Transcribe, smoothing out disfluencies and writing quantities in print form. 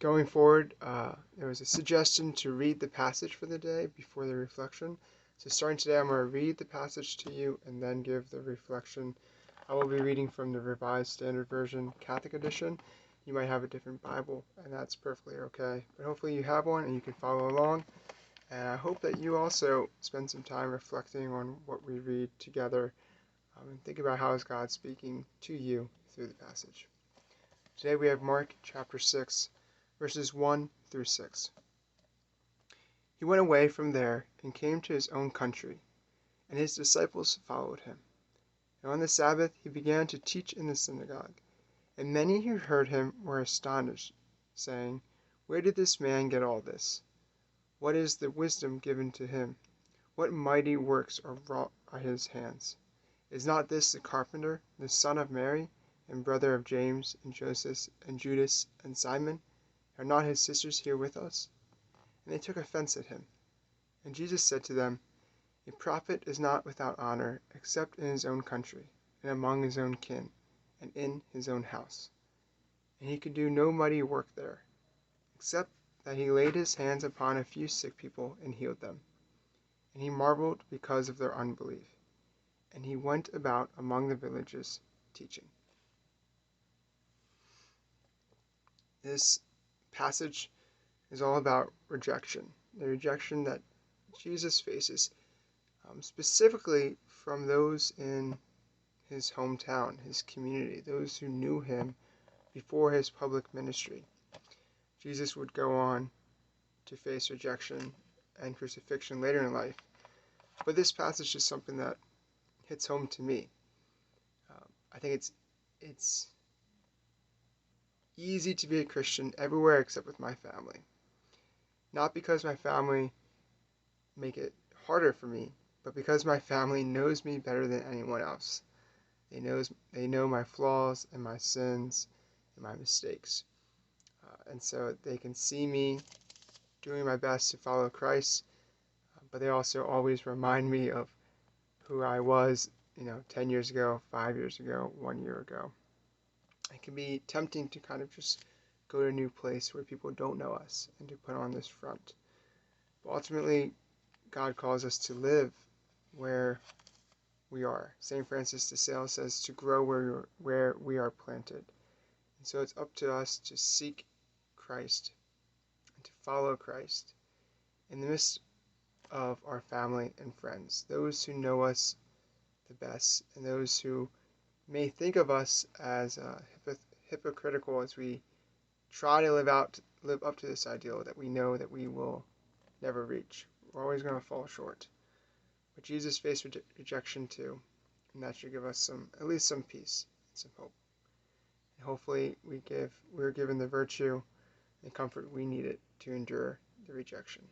Going forward, there was a suggestion to read the passage for the day before the reflection. So starting today, I'm going to read the passage to you and then give the reflection. I will be reading from the Revised Standard Version, Catholic Edition. You might have a different Bible, and that's perfectly okay. But hopefully you have one and you can follow along. And I hope that you also spend some time reflecting on what we read together and think about how is God speaking to you through the passage. Today we have Mark chapter 6, verses 1 through 6. He went away from there and came to his own country, and his disciples followed him. And on the Sabbath he began to teach in the synagogue, and many who heard him were astonished, saying, "Where did this man get all this? What is the wisdom given to him? What mighty works are wrought by his hands? Is not this the carpenter, the son of Mary, and brother of James, and Joseph, and Judas, and Simon? Are not his sisters here with us?" And they took offense at him. And Jesus said to them, "A prophet is not without honor, except in his own country, and among his own kin, and in his own house." And he could do no mighty work there, except that he laid his hands upon a few sick people and healed them. And he marveled because of their unbelief. And he went about among the villages teaching. This passage is all about rejection, the rejection that Jesus faces, specifically from those in his hometown, his community, those who knew him before his public ministry. Jesus would go on to face rejection and crucifixion later in life, but this passage is something that hits home to me. I think it's easy to be a Christian everywhere except with my family. Not because my family make it harder for me, but because my family knows me better than anyone else. They know my flaws and my sins and my mistakes. And so they can see me doing my best to follow Christ, but they also always remind me of who I was, 10 years ago, 5 years ago, 1 year ago. It can be tempting to kind of just go to a new place where people don't know us and to put on this front. But ultimately, God calls us to live where we are. St. Francis de Sales says to grow where we are planted. And so it's up to us to seek Christ and to follow Christ in the midst of our family and friends, those who know us the best and those who may think of us as hypocritical as we try to live up to this ideal that we know that we will never reach. We're always going to fall short. But Jesus faced rejection too, and that should give us at least some peace and some hope. And hopefully we're given the virtue and comfort we needed to endure the rejection.